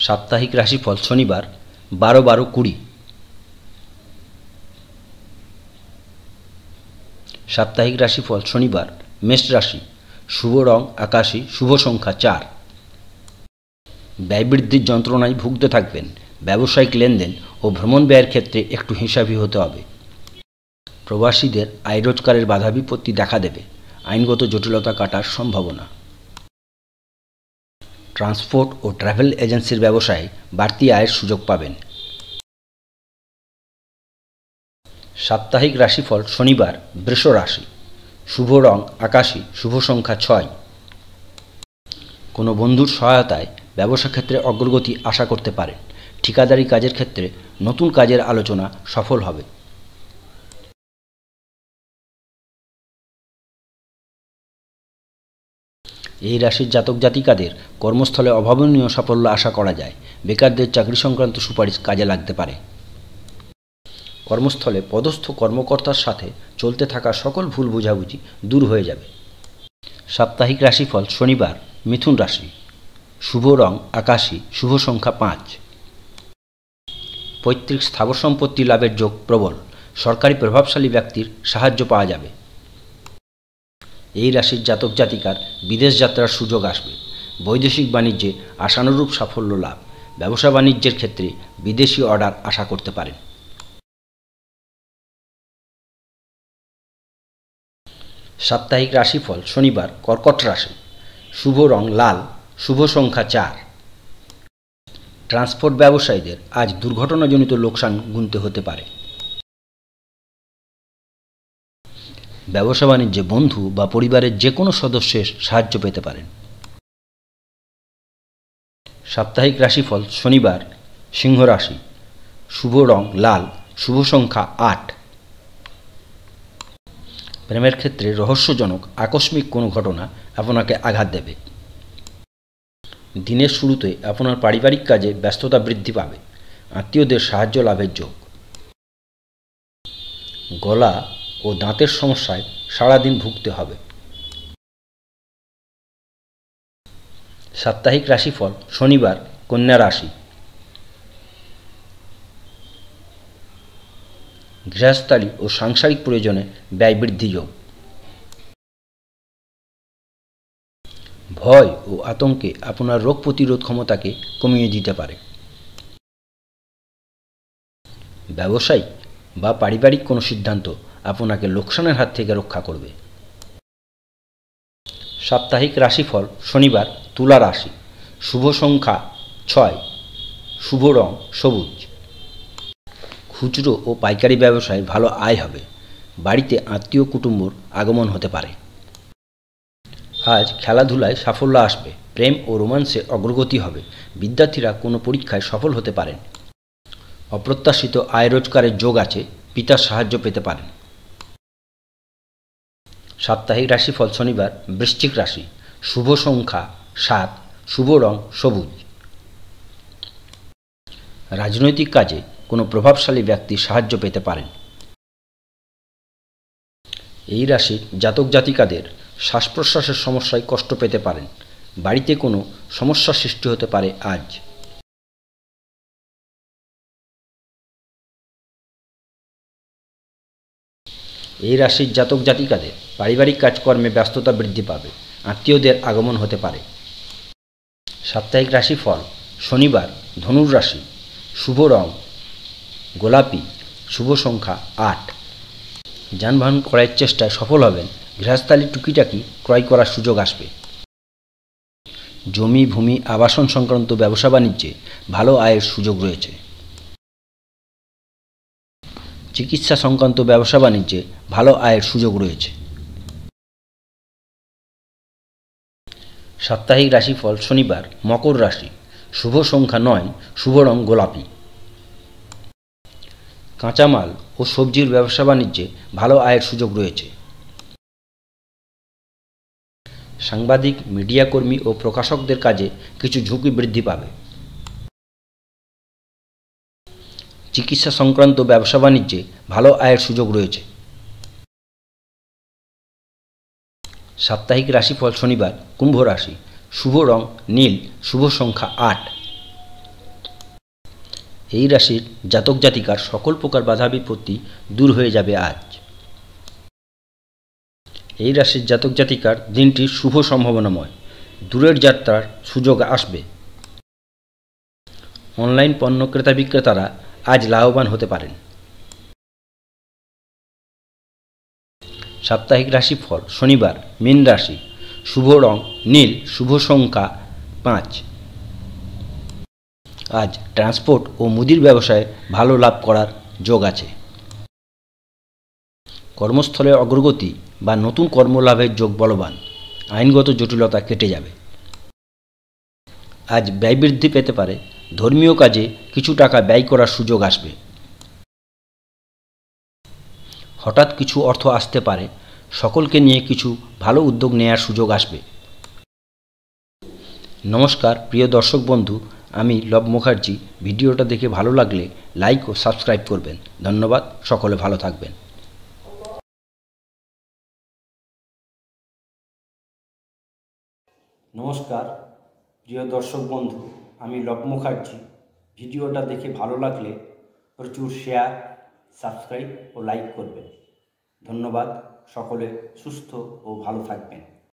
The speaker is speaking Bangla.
সাপ্তাহিক রাশিফল শনিবার 12-12-20। সাপ্তাহিক রাশিফল শনিবার মেষ রাশি, শুভ রং আকাশী, শুভ সংখ্যা 4। ব্যয় বৃদ্ধির যন্ত্রণায় ভুগতে থাকবেন। ব্যবসায়িক লেনদেন ও ভ্রমণ ব্যয়ের ক্ষেত্রে একটু হিসাবি হতে হবে। প্রবাসীদের আয় রোজগারের বাধা বিপত্তি দেখা দেবে। আইনগত জটিলতা কাটার সম্ভাবনা। ট্রান্সপোর্ট ও ট্রাভেল এজেন্সির ব্যবসায়ে বাড়তি আয়ের সুযোগ পাবেন। সাপ্তাহিক রাশিফল শনিবার বৃষ রাশি, শুভ রং আকাশী, শুভ সংখ্যা 6। কোনো বন্ধুর সহায়তায় ব্যবসা ক্ষেত্রে অগ্রগতি আশা করতে পারেন। ঠিকাদারি কাজের ক্ষেত্রে নতুন কাজের আলোচনা সফল হবে। এই রাশির জাতক জাতিকাদের কর্মস্থলে অভাবনীয় সাফল্য আশা করা যায়। বেকারদের চাকরি সংক্রান্ত সুপারিশ কাজে লাগতে পারে। কর্মস্থলে পদস্থ কর্মকর্তার সাথে চলতে থাকা সকল ভুল বোঝাবুঝি দূর হয়ে যাবে। সাপ্তাহিক রাশিফল শনিবার মিথুন রাশি, শুভ রং আকাশী, শুভ সংখ্যা 5। পৈতৃক স্থাবর সম্পত্তি লাভের যোগ প্রবল। সরকারি প্রভাবশালী ব্যক্তির সাহায্য পাওয়া যাবে। এই রাশির জাতক জাতিকার বিদেশ যাত্রার সুযোগ আসবে। বৈদেশিক বাণিজ্যে আশানুরূপ সাফল্য লাভ। ব্যবসা বাণিজ্যের ক্ষেত্রে বিদেশি অর্ডার আশা করতে পারেন। সাপ্তাহিক রাশিফল শনিবার কর্কট রাশি, শুভ রং লাল, শুভ সংখ্যা 4। ট্রান্সপোর্ট ব্যবসায়ীদের আজ দুর্ঘটনাজনিত লোকসান গুনতে হতে পারে। ব্যবসা বাণিজ্যে বন্ধু বা পরিবারের যে কোনো সদস্যের সাহায্য পেতে পারেন। সাপ্তাহিক রাশিফল শনিবার সিংহ রাশি, শুভ রং লাল, শুভ সংখ্যা 8। প্রেমের ক্ষেত্রে রহস্যজনক আকস্মিক কোনো ঘটনা আপনাকে আঘাত দেবে। দিনের শুরুতে আপনার পারিবারিক কাজে ব্যস্ততা বৃদ্ধি পাবে। আত্মীয়দের সাহায্য লাভের যোগ। গলা ও দাঁতের সমস্যায় সারাদিন ভুগতে হবে। সাপ্তাহিক রাশিফল শনিবার কন্যা রাশি, গৃহস্থালী ও সাংসারিক প্রয়োজনে ব্যয় বৃদ্ধি যোগ। ভয় ও আতঙ্কে আপনার রোগ প্রতিরোধ ক্ষমতাকে কমিয়ে দিতে পারে। ব্যবসায়িক বা পারিবারিক কোনো সিদ্ধান্ত আপনাকে লোকসানের হাত থেকে রক্ষা করবে। সাপ্তাহিক রাশিফল শনিবার তুলা রাশি, শুভ সংখ্যা 6, শুভ রং সবুজ। খুচরো ও পাইকারি ব্যবসায় ভালো আয় হবে। বাড়িতে আত্মীয় কুটুম্বর আগমন হতে পারে। আজ খেলাধুলায় সাফল্য আসবে। প্রেম ও রোমান্সে অগ্রগতি হবে। বিদ্যার্থীরা কোনো পরীক্ষায় সফল হতে পারেন। অপ্রত্যাশিত আয় রোজগারের যোগ আছে। পিতার সাহায্য পেতে পারেন। সাপ্তাহিক রাশিফল শনিবার বৃশ্চিক রাশি, শুভ সংখ্যা 7, শুভ রং সবুজ। রাজনৈতিক কাজে কোনো প্রভাবশালী ব্যক্তির সাহায্য পেতে পারেন। এই রাশির জাতক জাতিকাদের শ্বাস প্রশ্বাসের সমস্যায় কষ্ট পেতে পারেন। বাড়িতে কোনো সমস্যার সৃষ্টি হতে পারে আজ। এই রাশির জাতক জাতিকাদের পারিবারিক কাজকর্মে ব্যস্ততা বৃদ্ধি পাবে। আত্মীয়দের আগমন হতে পারে। সাপ্তাহিক রাশিফল শনিবার ধনুর রাশি, শুভ রং গোলাপি, শুভ সংখ্যা 8। যানবাহন ক্রয়ের চেষ্টায় সফল হবেন। গৃহস্থালী টুকিটাকি ক্রয় করার সুযোগ আসবে। জমি ভূমি আবাসন সংক্রান্ত ব্যবসা বাণিজ্যে ভালো আয়ের সুযোগ রয়েছে। চিকিৎসা সংক্রান্ত ব্যবসা বাণিজ্যে ভালো আয়ের সুযোগ রয়েছে। সাপ্তাহিক রাশিফল শনিবার মকর রাশি, শুভ সংখ্যা 9, শুভ রং গোলাপি। কাঁচামাল ও সবজির ব্যবসা বাণিজ্যে ভালো আয়ের সুযোগ রয়েছে। সাংবাদিক, মিডিয়া কর্মী ও প্রকাশকদের কাজে কিছু ঝুঁকি বৃদ্ধি পাবে। চিকিৎসা সংক্রান্ত ব্যবসা বাণিজ্যে ভালো আয়ের সুযোগ রয়েছে। সাপ্তাহিক রাশিফল শনিবার কুম্ভ রাশি, শুভ রং নীল, শুভ সংখ্যা 8। এই রাশির জাতক জাতিকার সকল প্রকার বাধা বিপত্তি দূর হয়ে যাবে আজ। এই রাশির জাতক জাতিকার দিনটি শুভ সম্ভাবনাময়। দূরের যাত্রার সুযোগ আসবে। অনলাইন পণ্য ক্রেতা বিক্রেতারা আজ লাভবান হতে পারেন। সাপ্তাহিক রাশিফল শনিবার, মীন রাশি, শুভ রং নীল, শুভ সংখ্যা 5। আজ ট্রান্সপোর্ট ও মুদির ব্যবসায় ভালো লাভ করার যোগ আছে। কর্মস্থলে অগ্রগতি বা নতুন কর্মলাভের যোগ বলবান। আইনগত জটিলতা কেটে যাবে। আজ ব্যয় বৃদ্ধি পেতে পারে। ধর্মীয় কাজে কিছু টাকা ব্যয় করার সুযোগ আসবে। হঠাৎ কিছু অর্থ আসতে পারে। সকলকে নিয়ে কিছু ভালো উদ্যোগ নেওয়ার সুযোগ আসবে। নমস্কার প্রিয় দর্শক বন্ধু, আমি লব মুখার্জি। ভিডিওটা দেখে ভালো লাগলে লাইক ও সাবস্ক্রাইব করবেন। ধন্যবাদ। সকলে ভালো থাকবেন। নমস্কার প্রিয় দর্শক বন্ধু, আমি লব মুখার্জি। ভিডিওটা দেখে ভালো লাগলে প্রচুর শেয়ার, সাবস্ক্রাইব ও লাইক করবেন। ধন্যবাদ। সকলে সুস্থ ও ভালো থাকবেন।